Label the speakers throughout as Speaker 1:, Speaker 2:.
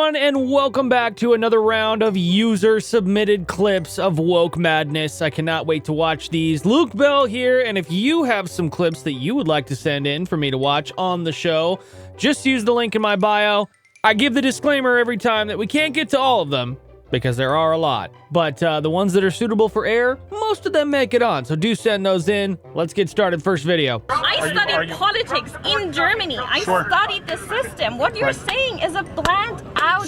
Speaker 1: everyone, and welcome back to another round of user-submitted clips of woke madness. I cannot wait to watch these. Luke Bell here, and if you have some clips that you would like to send in for me to watch on the show, just use the link in my bio. I give the disclaimer every time that we can't get to all of them, because there are a lot. But the ones that are suitable for air, most of them make it on, so do send those in. Let's get started. First video.
Speaker 2: I studied politics in Germany. I studied the system. What you're saying is a bland out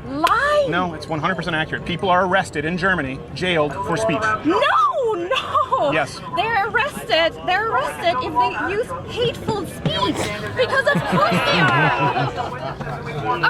Speaker 2: lie.
Speaker 3: No, it's 100% accurate. People are arrested in Germany, jailed for speech.
Speaker 2: No.
Speaker 3: Yes.
Speaker 2: They're arrested if they use hateful speech. Because of course they are.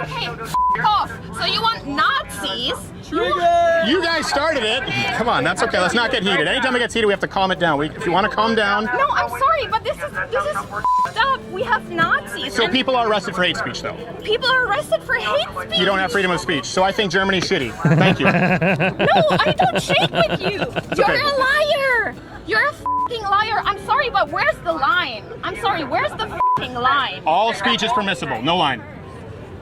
Speaker 2: Okay, f off. So you want Nazis?
Speaker 3: You guys started it. Come on, that's okay. Let's not get heated. Anytime it gets heated, we have to calm it down. If you want to calm down.
Speaker 2: No, I'm sorry, but this is f***ed up. We have Nazis.
Speaker 3: So people are arrested for hate speech, though.
Speaker 2: People are arrested for hate speech.
Speaker 3: You don't have freedom of speech. So I think Germany's shitty. Thank you.
Speaker 2: No, I don't shake with you. You're a liar. You're a f***ing liar. I'm sorry, but where's the line? I'm sorry, where's the f***ing line?
Speaker 3: All speech is permissible. No line.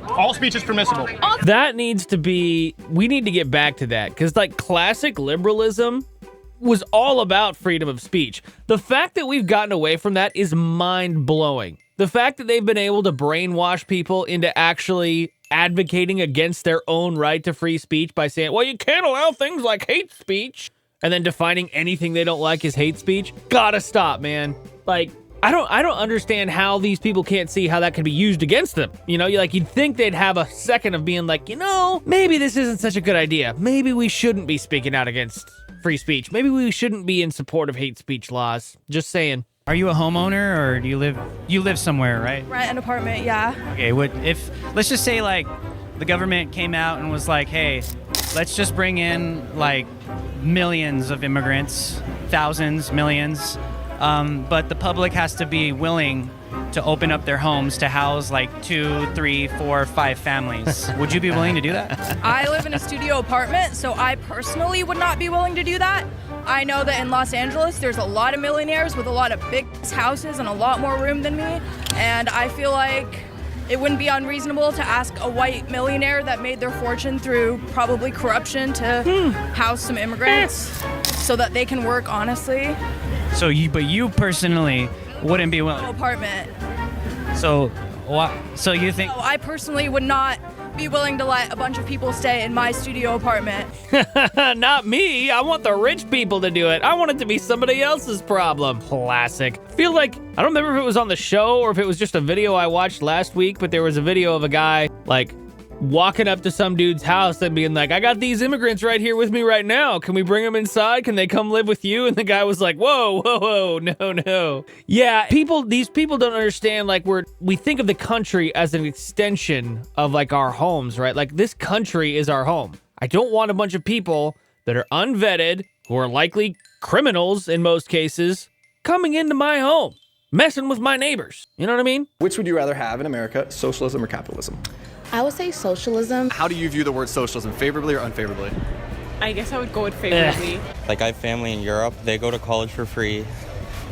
Speaker 3: All speech is permissible.
Speaker 1: That needs to be, we need to get back to that, because like classic liberalism was all about freedom of speech. The fact that we've gotten away from that is mind-blowing. The fact that they've been able to brainwash people into actually advocating against their own right to free speech by saying, well, you can't allow things like hate speech, and then defining anything they don't like as hate speech. Gotta stop, man. Like, I don't understand how these people can't see how that could be used against them. You know, you'd think they'd have a second of being like, you know, maybe this isn't such a good idea. Maybe we shouldn't be speaking out against free speech. Maybe we shouldn't be in support of hate speech laws. Just saying.
Speaker 4: Are you a homeowner or do you live somewhere, right?
Speaker 5: Rent an apartment, yeah.
Speaker 4: Okay, let's just say like the government came out and was like, hey, let's just bring in like millions of immigrants, thousands, millions. But the public has to be willing to open up their homes to house like 2, 3, 4, 5 families. Would you be willing to do that?
Speaker 5: I live in a studio apartment, so I personally would not be willing to do that. I know that in Los Angeles, there's a lot of millionaires with a lot of big houses and a lot more room than me. And I feel like it wouldn't be unreasonable to ask a white millionaire that made their fortune through probably corruption to house some immigrants so that they can work honestly.
Speaker 4: So you personally wouldn't be willing?
Speaker 5: Apartment.
Speaker 4: So what? So you think?
Speaker 5: No, I personally would not be willing to let a bunch of people stay in my studio apartment.
Speaker 1: Not me. I want the rich people to do it. I want it to be somebody else's problem. Classic. Feel like, I don't remember if it was on the show or if it was just a video I watched last week, but there was a video of a guy like walking up to some dude's house and being like, I got these immigrants right here with me right now. Can we bring them inside? Can they come live with you? And the guy was like, whoa, no. Yeah, these people don't understand, like we think of the country as an extension of like our homes, right? Like this country is our home. I don't want a bunch of people that are unvetted, who are likely criminals in most cases, coming into my home, messing with my neighbors. You know what I mean?
Speaker 6: Which would you rather have in America, socialism or capitalism?
Speaker 7: I would say socialism.
Speaker 6: How do you view the word socialism, favorably or unfavorably?
Speaker 8: I guess I would go with favorably.
Speaker 9: Like I have family in Europe, they go to college for free,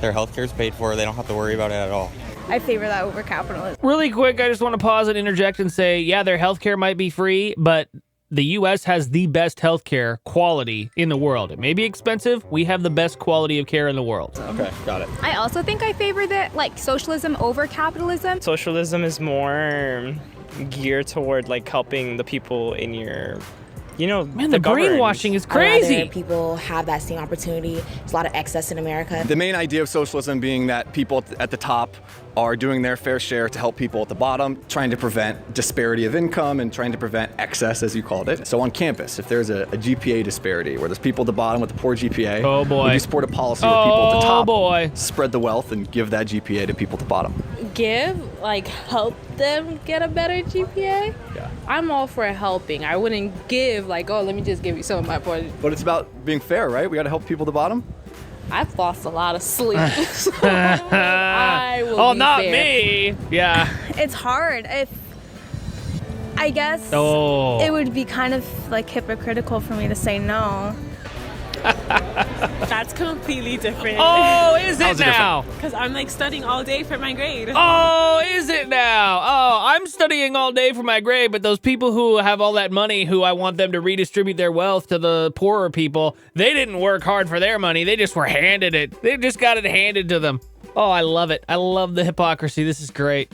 Speaker 9: their healthcare is paid for, they don't have to worry about it at all.
Speaker 7: I favor that over capitalism.
Speaker 1: Really quick, I just want to pause and interject and say, yeah, their healthcare might be free, but the U.S. has the best healthcare quality in the world. It may be expensive, we have the best quality of care in the world.
Speaker 6: Okay, got it.
Speaker 7: I also think I favor socialism over capitalism.
Speaker 8: Socialism is more geared toward like helping the people in your, you know,
Speaker 1: man, the brainwashing is crazy.
Speaker 7: Rather people have that same opportunity. There's a lot of excess in America.
Speaker 6: The main idea of socialism being that people at the top are doing their fair share to help people at the bottom, trying to prevent disparity of income and trying to prevent excess, as you called it. So on campus, if there's a GPA disparity where there's people at the bottom with a poor GPA,
Speaker 1: oh boy,
Speaker 6: would you support a policy where people at the top spread the wealth and give that GPA to people at the bottom?
Speaker 10: Help them get a better GPA?
Speaker 6: Yeah.
Speaker 10: I'm all for helping. I wouldn't give let me just give you some of my points.
Speaker 6: But it's about being fair, right? We got to help people at the bottom.
Speaker 10: I've lost a lot of sleep. So I will be
Speaker 1: not
Speaker 10: fair.
Speaker 1: me. Yeah.
Speaker 11: It's hard. I guess it would be kind of like hypocritical for me to say no.
Speaker 10: That's completely different.
Speaker 1: Oh, is it now?
Speaker 10: Because I'm like studying all day for my grade.
Speaker 1: Oh, is it now? Oh, I'm studying all day for my grade, but those people who have all that money who I want them to redistribute their wealth to the poorer people, they didn't work hard for their money. They just were handed it. They just got it handed to them. Oh, I love it. I love the hypocrisy. This is great.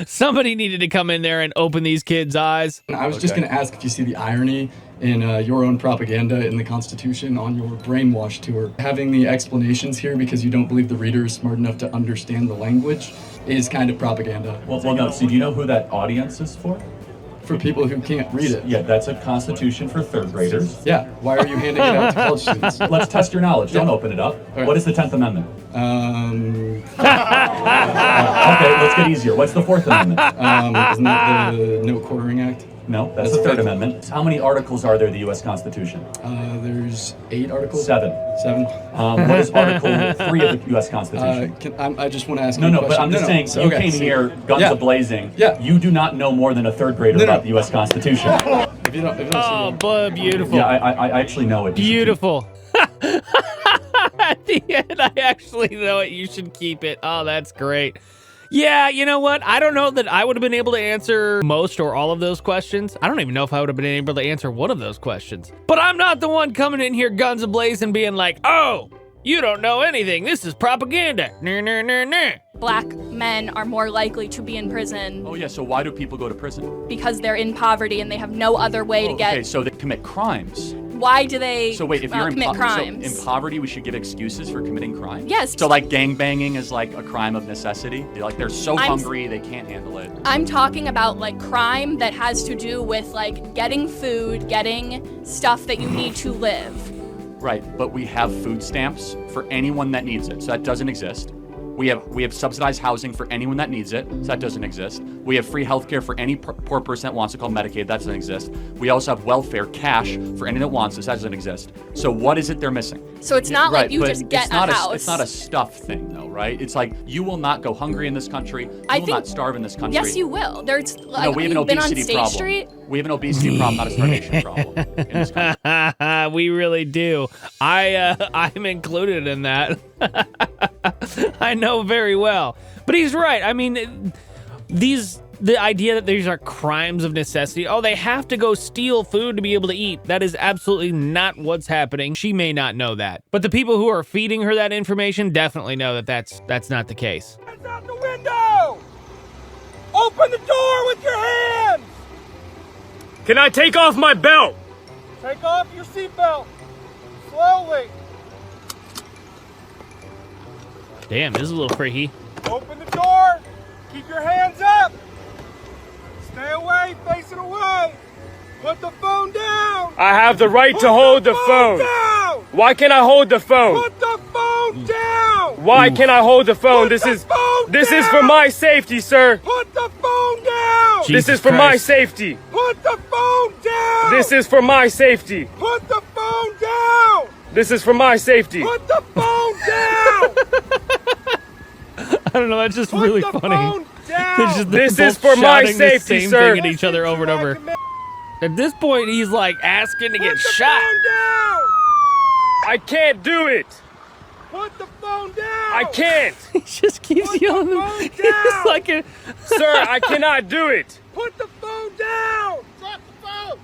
Speaker 1: Somebody needed to come in there and open these kids' eyes.
Speaker 12: I was just going to ask if you see the irony in your own propaganda in the Constitution on your brainwash tour. Having the explanations here because you don't believe the reader is smart enough to understand the language is kind of propaganda.
Speaker 13: Well, no, so do you know who that audience is for?
Speaker 12: For people who can't read it.
Speaker 13: Yeah, that's a Constitution for third graders.
Speaker 12: Yeah, why are you handing it out to college students?
Speaker 13: Let's test your knowledge. Don't open it up.
Speaker 12: Right.
Speaker 13: What is the 10th Amendment?
Speaker 12: Okay,
Speaker 13: let's get easier. What's the 4th Amendment?
Speaker 12: Isn't that the No Quartering Act?
Speaker 13: No, that's the 3rd Amendment. How many articles are there in the U.S. Constitution?
Speaker 12: There's 8 articles.
Speaker 13: 7. What is Article 3 of the U.S. Constitution?
Speaker 12: I just want to ask.
Speaker 13: No, but I'm just saying, you came here guns a-blazing.
Speaker 12: Yeah.
Speaker 13: You do not know more than a 3rd grader about the U.S. Constitution.
Speaker 12: If you don't
Speaker 1: Oh, boy, beautiful.
Speaker 13: Yeah, I actually know it.
Speaker 1: Beautiful. At the end, I actually know it. You should keep it. Oh, that's great. Yeah, you know what? I don't know that I would have been able to answer most or all of those questions. I don't even know if I would have been able to answer one of those questions. But I'm not the one coming in here guns a-blazing being like, oh, you don't know anything. This is propaganda.
Speaker 2: Black men are more likely to be in prison.
Speaker 13: Oh yeah, so why do people go to prison?
Speaker 2: Because they're in poverty and they have no other way to get.
Speaker 13: Okay, so they commit crimes.
Speaker 2: Why do they
Speaker 13: So wait, if you're
Speaker 2: commit crimes?
Speaker 13: So in poverty, we should give excuses for committing crime?
Speaker 2: Yes.
Speaker 13: So like gangbanging is like a crime of necessity? Like they're so hungry they can't handle it.
Speaker 2: I'm talking about like crime that has to do with like getting food, getting stuff that you need to live.
Speaker 13: Right, but we have food stamps for anyone that needs it, so that doesn't exist. We have subsidized housing for anyone that needs it, so that doesn't exist. We have free healthcare for any poor person that wants it, called Medicaid, that doesn't exist. We also have welfare, cash, for anyone that wants it, so that doesn't exist. So what is it they're missing?
Speaker 2: So it's not like you just get a house.
Speaker 13: It's not a stuff thing, though, right? It's like you will not go hungry in this country. You will not starve in this country.
Speaker 2: Yes, you will. There's like,
Speaker 13: no, we have an obesity problem.
Speaker 2: Street?
Speaker 13: We have an obesity problem, not a starvation problem in this country.
Speaker 1: We really do. I'm included in that. I know very well. But he's right. I mean, the idea that these are crimes of necessity. Oh, they have to go steal food to be able to eat. That is absolutely not what's happening. She may not know that. But the people who are feeding her that information definitely know that that's not the case.
Speaker 14: Hands out the window! Open the door with your hands!
Speaker 15: Can I take off my belt?
Speaker 14: Take off your seatbelt. Slowly.
Speaker 1: Damn, this is a little freaky.
Speaker 14: Open the door. Keep your hands up. Stay away, face it away. Put the phone down.
Speaker 15: I have the right to hold the phone.
Speaker 14: Down.
Speaker 15: Why can't I hold the phone?
Speaker 14: Put the phone down.
Speaker 15: Why can't I hold the phone? This is for my safety, sir.
Speaker 14: Put the phone down.
Speaker 15: This is for my safety.
Speaker 14: Put the phone down.
Speaker 15: This is for my safety.
Speaker 14: Put the phone down.
Speaker 15: This is for my safety.
Speaker 14: Put the phone down.
Speaker 1: I don't know, that's just really funny.
Speaker 15: This is for my safety,
Speaker 1: same
Speaker 15: sir.
Speaker 1: thing at each other over and over. At this point, he's like asking to get shot.
Speaker 15: I can't do it.
Speaker 14: Put the phone down.
Speaker 15: I can't.
Speaker 1: He just keeps yelling. He's like a...
Speaker 15: Sir, I cannot do it.
Speaker 14: Put the phone down. Drop the phone.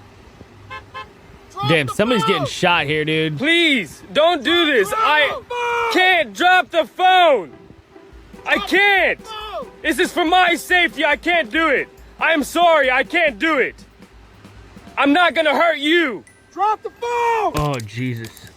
Speaker 1: Damn, somebody's getting shot here, dude.
Speaker 15: Please, don't do this. I can't drop the phone. I can't. This is for my safety. I can't do it. I'm sorry. I can't do it. I'm not gonna hurt you.
Speaker 14: Drop the phone.
Speaker 1: Oh, Jesus.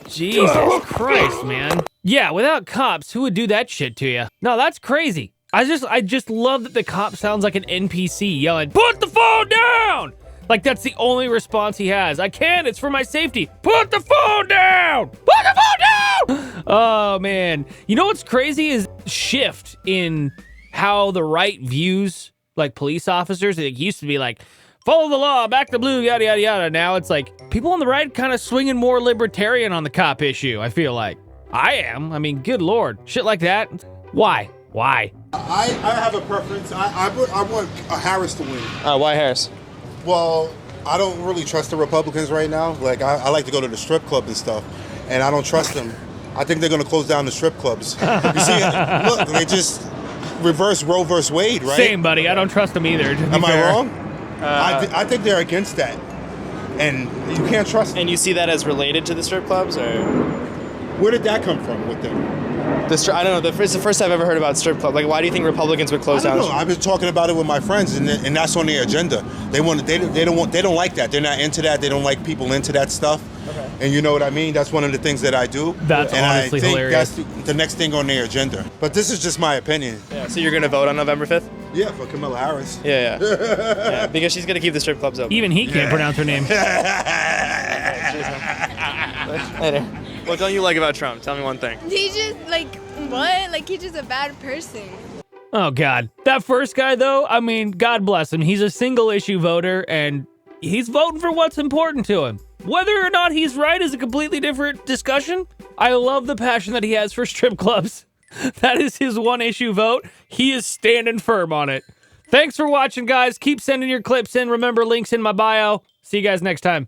Speaker 1: Jesus Christ, man. Yeah, without cops, who would do that shit to you? No, that's crazy. I just love that the cop sounds like an NPC yelling, "Put the phone down!" Like that's the only response he has. I can't, it's for my safety. Put the phone down! Put the phone down! Oh man. You know what's crazy is shift in how the right views like police officers. It used to be like, follow the law, back the blue, yada, yada, yada. Now it's like people on the right kind of swinging more libertarian on the cop issue, I feel like. I am. I mean, good Lord. Shit like that. Why? Why?
Speaker 16: I have a preference. I want Harris to win.
Speaker 17: Why Harris?
Speaker 16: Well, I don't really trust the Republicans right now. Like, I like to go to the strip club and stuff, and I don't trust them. I think they're going to close down the strip clubs. You see, look, they just reverse Roe versus Wade, right?
Speaker 1: Same, buddy. I don't trust them either.
Speaker 16: Am I wrong? I think they're against that, and you can't trust them.
Speaker 17: And you see that as related to the strip clubs, or
Speaker 16: where did that come from with them?
Speaker 17: I don't know. It's the first I've ever heard about strip club. Like, why do you think Republicans would close down?
Speaker 16: I've been talking about it with my friends, and that's on their agenda. They don't like that. They're not into that. They don't like people into that stuff. Okay. And you know what I mean? That's one of the things that I do.
Speaker 1: That's
Speaker 16: and
Speaker 1: honestly
Speaker 16: I think
Speaker 1: hilarious.
Speaker 16: That's the next thing on their agenda. But this is just my opinion.
Speaker 17: Yeah. So you're gonna vote on November 5th?
Speaker 16: Yeah, for Kamala Harris.
Speaker 17: Yeah. Yeah, because she's gonna keep the strip clubs open.
Speaker 1: Even he can't pronounce her name.
Speaker 17: Later. What don't you like about Trump? Tell me one thing.
Speaker 11: He's just like, what? Like, he's just a bad person.
Speaker 1: Oh, God. That first guy, though, I mean, God bless him. He's a single issue voter, and he's voting for what's important to him. Whether or not he's right is a completely different discussion. I love the passion that he has for strip clubs. That is his one issue vote. He is standing firm on it. Thanks for watching, guys. Keep sending your clips in. Remember, links in my bio. See you guys next time.